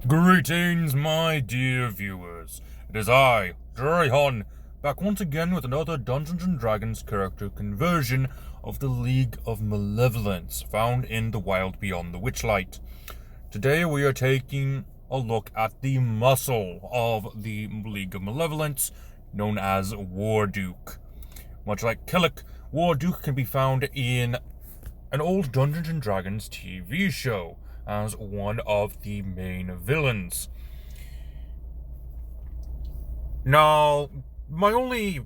Greetings, my dear viewers. It is I, Hon, back once again with another Dungeons & Dragons character conversion of the League of Malevolence, found in the Wild Beyond the Witchlight. Today we are taking a look at the muscle of the League of Malevolence, known as Warduke. Much like Killick, Warduke can be found in an old Dungeons & Dragons TV show as one of the main villains. Now, my only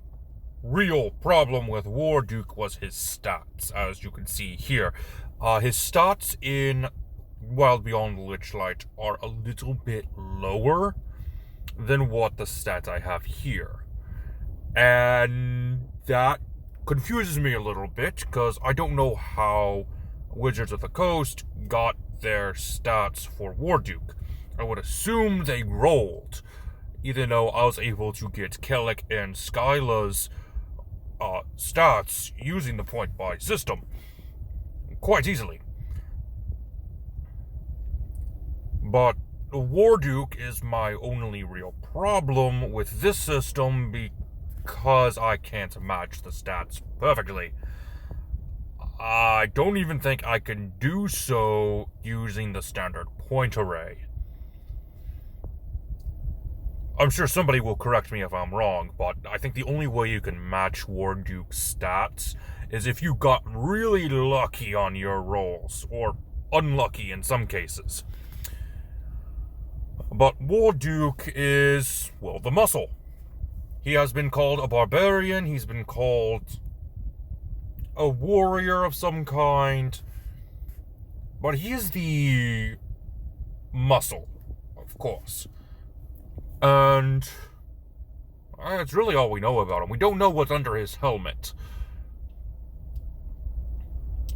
real problem with Warduke was his stats, as you can see here. His stats in Wild Beyond the Witchlight are a little bit lower than what the stats I have here. And that confuses me a little bit, because I don't know how Wizards of the Coast got their stats for Warduke. I would assume they rolled, even though I was able to get Kellic and Skyla's stats using the point buy system quite easily. But Warduke is my only real problem with this system because I can't match the stats perfectly. I don't even think I can do so using the standard point array. I'm sure somebody will correct me if I'm wrong, but I think the only way you can match Warduke's stats is if you got really lucky on your rolls, or unlucky in some cases. But Warduke is, well, the muscle. He has been called a barbarian, he's been called a warrior of some kind, but he is the muscle, of course. And that's really all we know about him. We don't know what's under his helmet,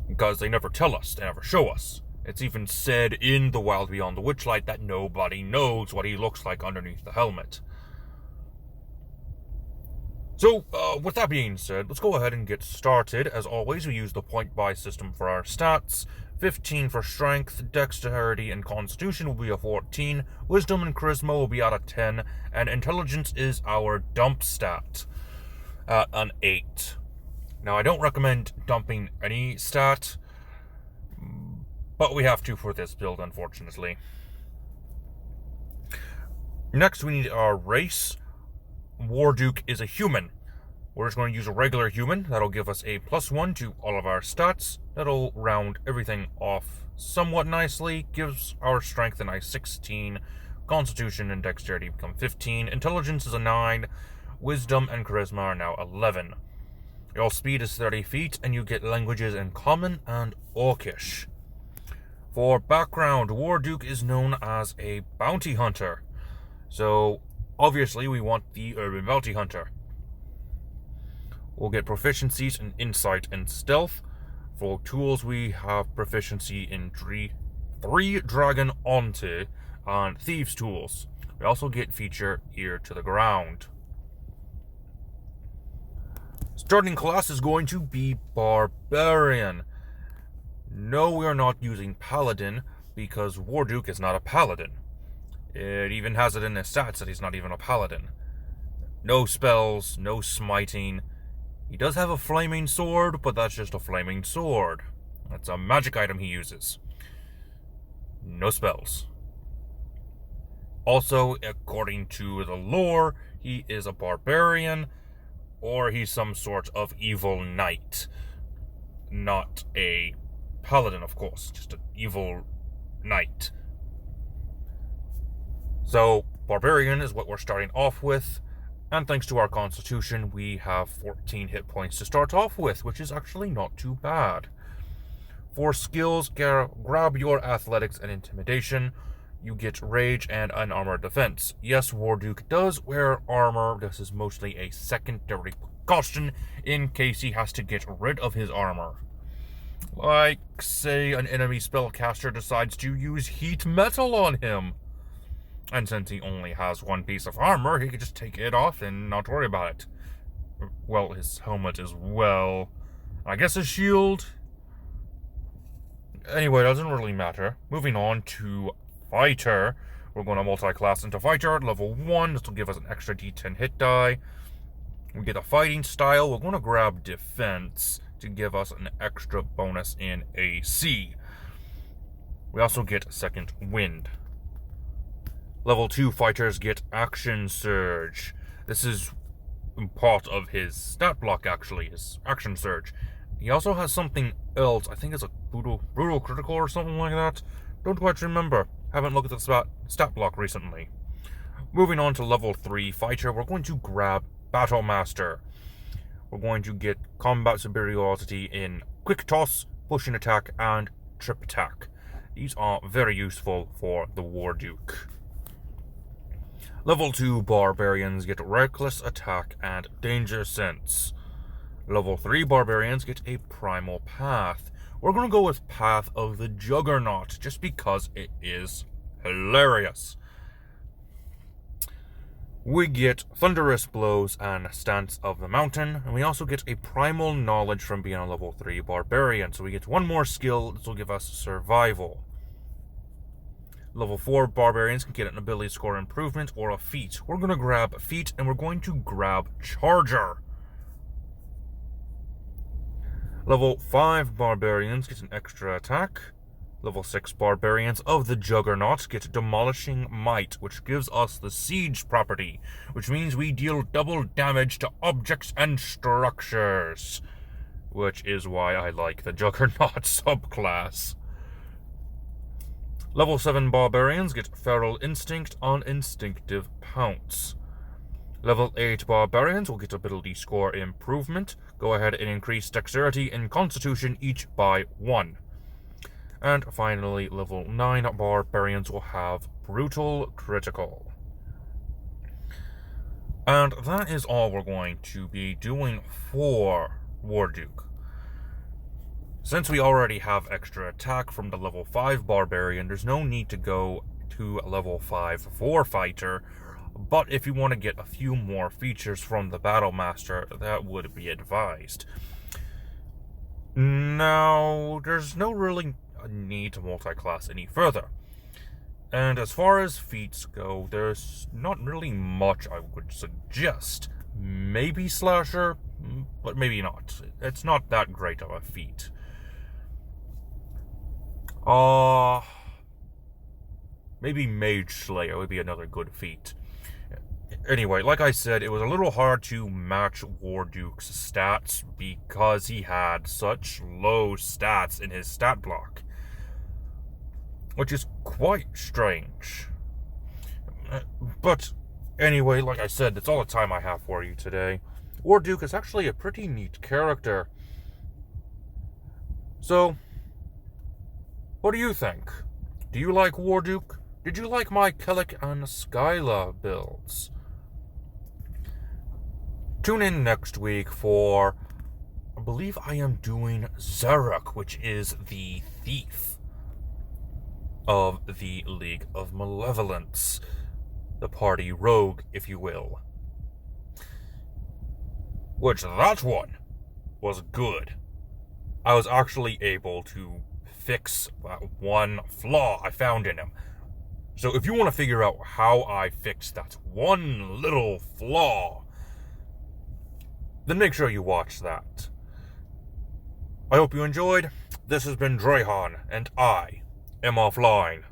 because they never tell us, they never show us. It's even said in the Wild Beyond the Witchlight that nobody knows what he looks like underneath the helmet. So, with that being said, let's go ahead and get started. As always, we use the point buy system for our stats. 15 for strength, dexterity, and constitution will be a 14. Wisdom and charisma will be at a 10. And intelligence is our dump stat at an 8. Now, I don't recommend dumping any stat, but we have to for this build, unfortunately. Next, we need our race. Warduke is a human. We're just going to use a regular human. That'll give us a +1 to all of our stats. That'll round everything off somewhat nicely. Gives our strength a nice 16. Constitution and dexterity become 15. Intelligence is a 9. Wisdom and charisma are now 11. Your speed is 30 feet, and you get languages in Common and Orcish. For background, Warduke is known as a bounty hunter. So, obviously, we want the Urban Bounty Hunter. We'll get proficiencies in Insight and Stealth. For tools, we have proficiency in 3 Dragon Onto and Thieves tools. We also get feature Ear to the Ground. Starting class is going to be Barbarian. No, we are not using Paladin, because Warduke is not a Paladin. It even has it in his stats that he's not even a paladin. No spells, no smiting. He does have a flaming sword, but that's just a flaming sword. That's a magic item he uses. No spells. Also, according to the lore, he is a barbarian, or he's some sort of evil knight. Not a paladin, of course, just an evil knight. So, Barbarian is what we're starting off with, and thanks to our constitution, we have 14 hit points to start off with, which is actually not too bad. For skills, grab your athletics and intimidation. You get rage and unarmored defense. Yes, Warduke does wear armor. This is mostly a secondary precaution in case he has to get rid of his armor. Like, say, an enemy spellcaster decides to use heat metal on him. And since he only has one piece of armor, he could just take it off and not worry about it. Well, his helmet as well. I guess his shield. Anyway, it doesn't really matter. Moving on to Fighter. We're going to multi-class into fighter, level 1. This will give us an extra d10 hit die. We get a fighting style. We're going to grab defense to give us an extra bonus in AC. We also get second wind. Level 2 fighters get action surge. This is part of his stat block, actually, his action surge. He also has something else. I think it's a brutal critical or something like that. Don't quite remember. Haven't looked at the stat block recently. Moving on to level 3 fighter, we're going to grab Battle Master. We're going to get combat superiority in quick toss, pushing attack, and trip attack. These are very useful for the Warduke. Level 2 barbarians get reckless attack and danger sense. Level 3 barbarians get a primal path. We're going to go with Path of the Juggernaut, just because it is hilarious. We get Thunderous Blows and Stance of the Mountain, and we also get a Primal Knowledge from being a level 3 barbarian, so we get one more skill. This will give us Survival. Level 4 barbarians can get an ability score improvement or a feat. We're going to grab feat, and we're going to grab Charger. Level 5 barbarians get an extra attack. Level 6 barbarians of the Juggernaut get Demolishing Might, which gives us the Siege property, which means we deal double damage to objects and structures, which is why I like the Juggernaut subclass. Level 7 barbarians get Feral Instinct on Instinctive Pounce. Level 8 barbarians will get ability score improvement. Go ahead and increase dexterity and constitution each by 1. And finally, level 9 barbarians will have brutal critical. And that is all we're going to be doing for Warduke. Since we already have extra attack from the level 5 barbarian, there's no need to go to level 5 for fighter. But if you want to get a few more features from the Battle Master, that would be advised. Now, there's no really need to multi-class any further. And as far as feats go, there's not really much I would suggest. Maybe Slasher, but maybe not. It's not that great of a feat. Maybe Mage Slayer would be another good feat. Anyway, like I said, it was a little hard to match Warduke's stats because he had such low stats in his stat block, which is quite strange. But anyway, like I said, that's all the time I have for you today. Warduke is actually a pretty neat character. So, what do you think? Do you like Warduke? Did you like my Kellic and Skyla builds? Tune in next week for, I believe I am doing Zarok, which is the thief of the League of Malevolence. The party rogue, if you will. Which, that one was good. I was actually able to fix that one flaw I found in him. So if you want to figure out how I fixed that one little flaw, then make sure you watch that. I hope you enjoyed. This has been Drehan, and I am offline.